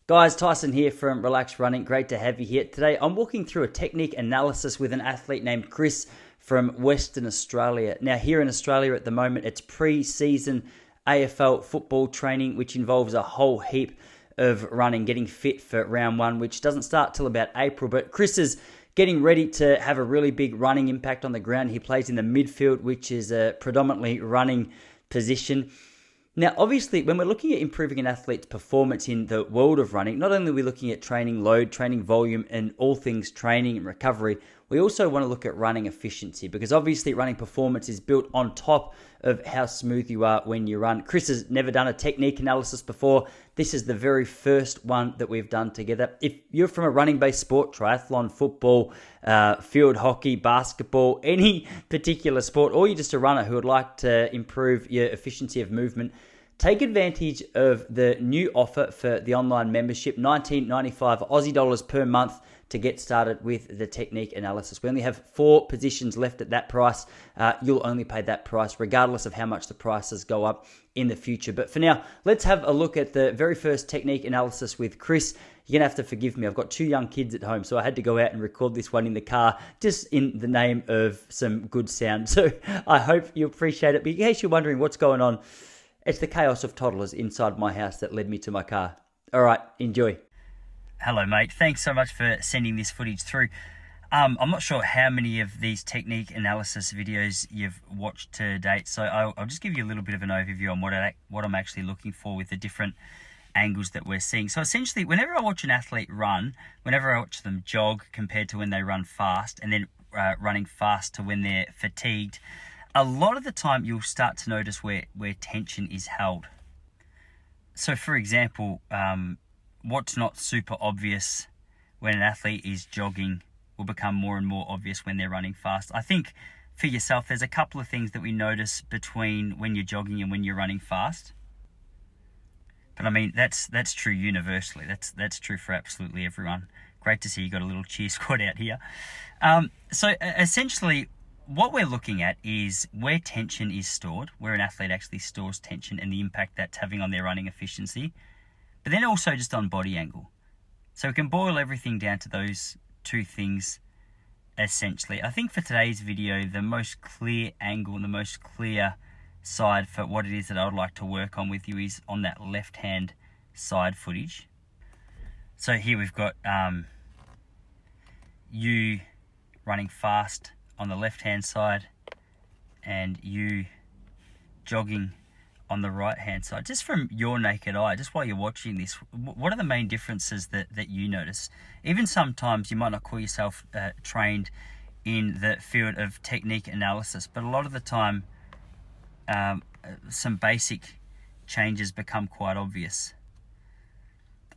Guys, Tyson here from Relax Running. Great to have you here. Today, I'm walking through a technique analysis with an athlete named Chris from Western Australia. Now, here in Australia at the moment, it's pre-season AFL football training, which involves a whole heap of running, getting fit for round one, which doesn't start till about April. But Chris is getting ready to have a really big running impact on the ground. He plays in the midfield, which is a predominantly running position. Now, obviously, when we're looking at improving an athlete's performance in the world of running, not only are we looking at training load, training volume, and all things training and recovery, we also want to look at running efficiency, because obviously running performance is built on top of how smooth you are when you run. Chris has never done a technique analysis before. This is the very first one that we've done together. If you're from a running-based sport, triathlon, football, field hockey, basketball, any particular sport, or you're just a runner who would like to improve your efficiency of movement, take advantage of the new offer for the online membership, $19.95 Aussie dollars per month to get started with the technique analysis. We only have 4 positions left at that price. You'll only pay that price regardless of how much the prices go up in the future. But for now, let's have a look at the very first technique analysis with Chris. You're going to have to forgive me. I've got 2 young kids at home, so I had to go out and record this one in the car just in the name of some good sound. So I hope you appreciate it. But in case you're wondering what's going on, it's the chaos of toddlers inside my house that led me to my car. All right, enjoy. Hello, mate. Thanks so much for sending this footage through. I'm not sure how many of these technique analysis videos you've watched to date, so I'll just give you a little bit of an overview on what I'm actually looking for with the different angles that we're seeing. So essentially, whenever I watch an athlete run, whenever I watch them jog compared to when they run fast, and then running fast to when they're fatigued, a lot of the time you'll start to notice where tension is held. So for example, what's not super obvious when an athlete is jogging will become more and more obvious when they're running fast. I think for yourself, there's a couple of things that we notice between when you're jogging and when you're running fast. But I mean, that's true universally. That's true for absolutely everyone. Great to see you got a little cheer squad out here. So essentially, what we're looking at is where tension is stored, where an athlete actually stores tension and the impact that's having on their running efficiency, but then also just on body angle. So we can boil everything down to those 2 things, essentially. I think for today's video, the most clear angle and the most clear side for what it is that I would like to work on with you is on that left-hand side footage. So here we've got you running fast on the left-hand side and you jogging on the right-hand side. Just from your naked eye, just while you're watching this, what are the main differences that you notice? Even sometimes you might not call yourself trained in the field of technique analysis, but a lot of the time some basic changes become quite obvious.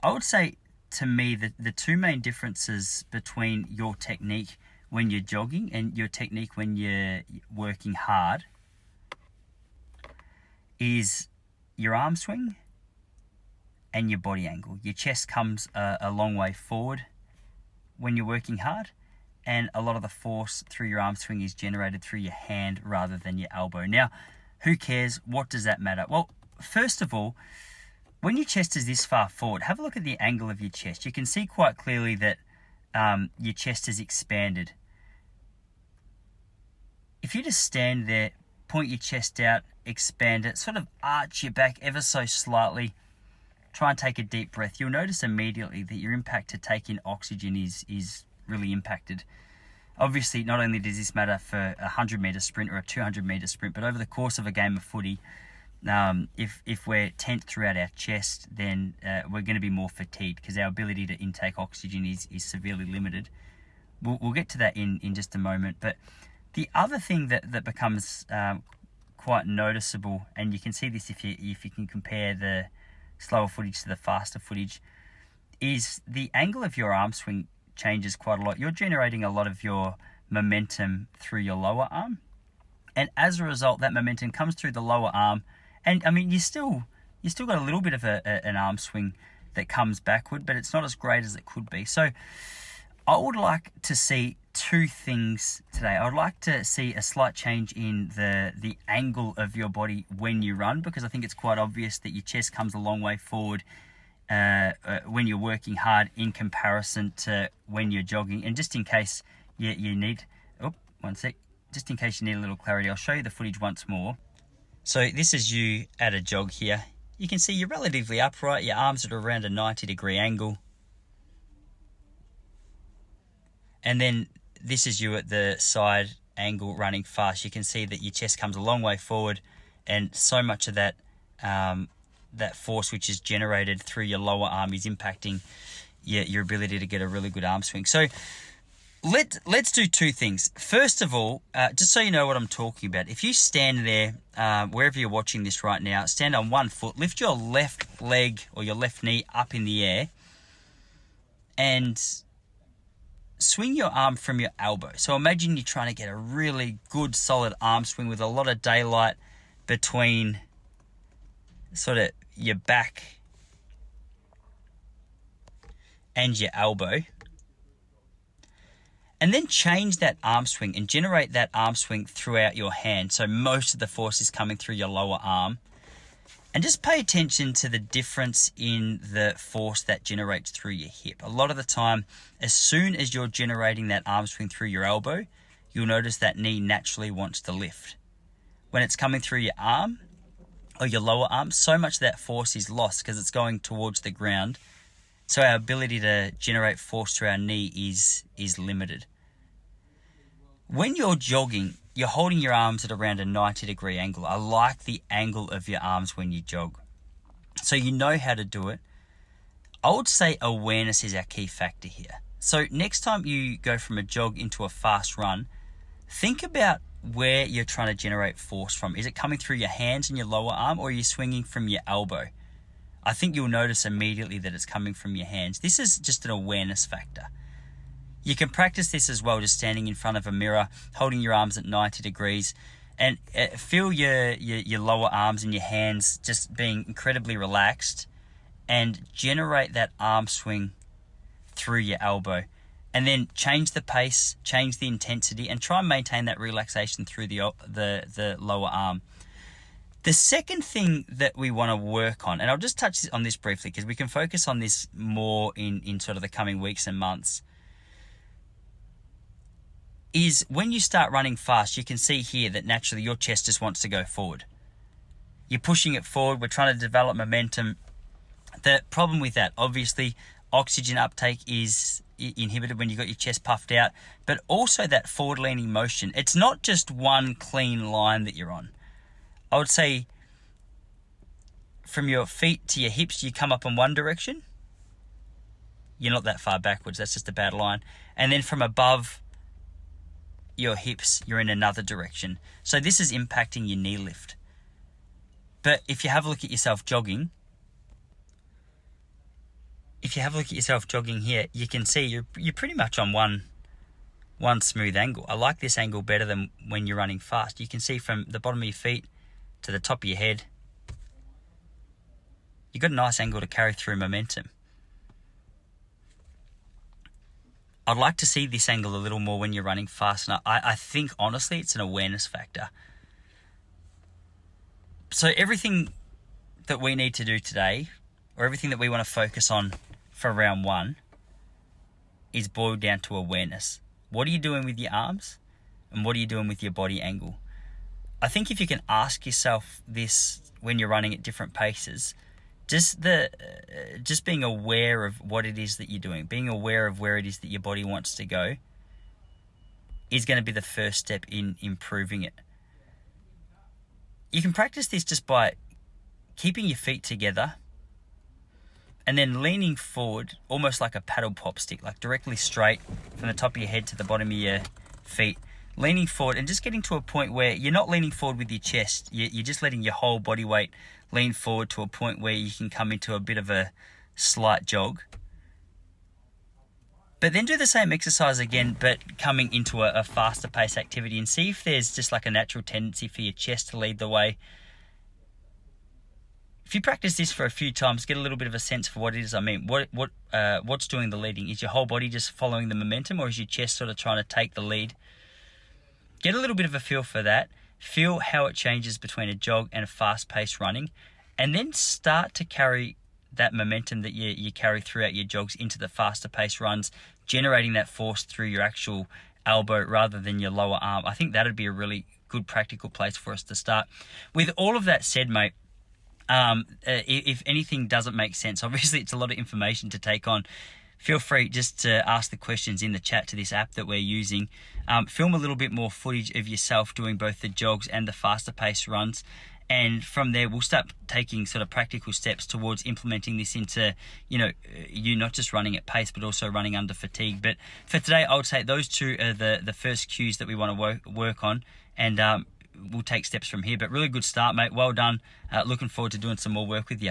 I would say, to me, that the 2 main differences between your technique when you're jogging and your technique when you're working hard is your arm swing and your body angle. Your chest comes a long way forward when you're working hard, and a lot of the force through your arm swing is generated through your hand rather than your elbow. Now, who cares? What does that matter? Well, first of all, when your chest is this far forward, have a look at the angle of your chest. You can see quite clearly that your chest is expanded. If you just stand there, point your chest out, expand it, sort of arch your back ever so slightly, try and take a deep breath, you'll notice immediately that your impact to take in oxygen is really impacted. Obviously, not only does this matter for a 100-metre sprint or a 200-metre sprint, but over the course of a game of footy, if we're tense throughout our chest, then we're going to be more fatigued because our ability to intake oxygen is severely limited. We'll get to that in just a moment. But the other thing that becomes quite noticeable, and you can see this if you can compare the slower footage to the faster footage, is the angle of your arm swing changes quite a lot. You're generating a lot of your momentum through your lower arm, and as a result, that momentum comes through the lower arm. And I mean, you still got a little bit of an arm swing that comes backward, but it's not as great as it could be. So I would like to see 2 things today. I would like to see a slight change in the angle of your body when you run, because I think it's quite obvious that your chest comes a long way forward when you're working hard in comparison to when you're jogging. And just in case you need, one sec, just in case you need a little clarity, I'll show you the footage once more. So this is you at a jog here. You can see you're relatively upright, your arms are around a 90-degree angle. And then this is you at the side angle running fast. You can see that your chest comes a long way forward, and so much of that that force which is generated through your lower arm is impacting your ability to get a really good arm swing. So let's do two things. First of all, just so you know what I'm talking about, if you stand there, wherever you're watching this right now, stand on one foot, lift your left leg or your left knee up in the air, and swing your arm from your elbow. So imagine you're trying to get a really good solid arm swing with a lot of daylight between sort of your back and your elbow. And then change that arm swing and generate that arm swing throughout your hand. So most of the force is coming through your lower arm. And just pay attention to the difference in the force that generates through your hip. A lot of the time, as soon as you're generating that arm swing through your elbow, you'll notice that knee naturally wants to lift. When it's coming through your arm or your lower arm, so much of that force is lost because it's going towards the ground. So our ability to generate force through our knee is limited. When you're jogging, you're holding your arms at around a 90-degree angle. I like the angle of your arms when you jog. So you know how to do it. I would say awareness is our key factor here. So next time you go from a jog into a fast run, think about where you're trying to generate force from. Is it coming through your hands and your lower arm, or are you swinging from your elbow? I think you'll notice immediately that it's coming from your hands. This is just an awareness factor. You can practice this as well, just standing in front of a mirror, holding your arms at 90 degrees, and feel your lower arms and your hands just being incredibly relaxed, and generate that arm swing through your elbow. And then change the pace, change the intensity, and try and maintain that relaxation through the lower arm. The second thing that we want to work on, and I'll just touch on this briefly because we can focus on this more in sort of the coming weeks and months, is when you start running fast, you can see here that naturally your chest just wants to go forward. You're pushing it forward. We're trying to develop momentum. The problem with that, obviously, oxygen uptake is inhibited when you've got your chest puffed out, but also that forward-leaning motion. It's not just one clean line that you're on. I would say from your feet to your hips, you come up in one direction. You're not that far backwards. That's just a bad line. And then from above your hips, you're in another direction. So this is impacting your knee lift. But if you have a look at yourself jogging, here, you can see you're pretty much on one smooth angle. I like this angle better than when you're running fast. You can see from the bottom of your feet to the top of your head, you've got a nice angle to carry through momentum. I'd like to see this angle a little more when you're running fast. And I think, honestly, it's an awareness factor. So everything that we need to do today, or everything that we want to focus on for round one, is boiled down to awareness. What are you doing with your arms? And what are you doing with your body angle? I think if you can ask yourself this when you're running at different paces, just being aware of what it is that you're doing, being aware of where it is that your body wants to go, is going to be the first step in improving it. You can practice this just by keeping your feet together and then leaning forward almost like a paddle pop stick, like directly straight from the top of your head to the bottom of your feet. Leaning forward and just getting to a point where you're not leaning forward with your chest. You're just letting your whole body weight lean forward to a point where you can come into a bit of a slight jog. But then do the same exercise again, but coming into a faster pace activity, and see if there's just like a natural tendency for your chest to lead the way. If you practice this for a few times, get a little bit of a sense for what it is. I mean, what's doing the leading? Is your whole body just following the momentum, or is your chest sort of trying to take the lead? Get a little bit of a feel for that. Feel how it changes between a jog and a fast-paced running, and then start to carry that momentum that you carry throughout your jogs into the faster pace runs, generating that force through your actual elbow rather than your lower arm. I think that'd be a really good practical place for us to start. With all of that said, mate, if anything doesn't make sense, obviously it's a lot of information to take on. Feel free just to ask the questions in the chat to this app that we're using. Film a little bit more footage of yourself doing both the jogs and the faster pace runs. And from there, we'll start taking sort of practical steps towards implementing this into, you not just running at pace, but also running under fatigue. But for today, I would say those two are the first cues that we want to work on. And we'll take steps from here. But really good start, mate. Well done. Looking forward to doing some more work with you.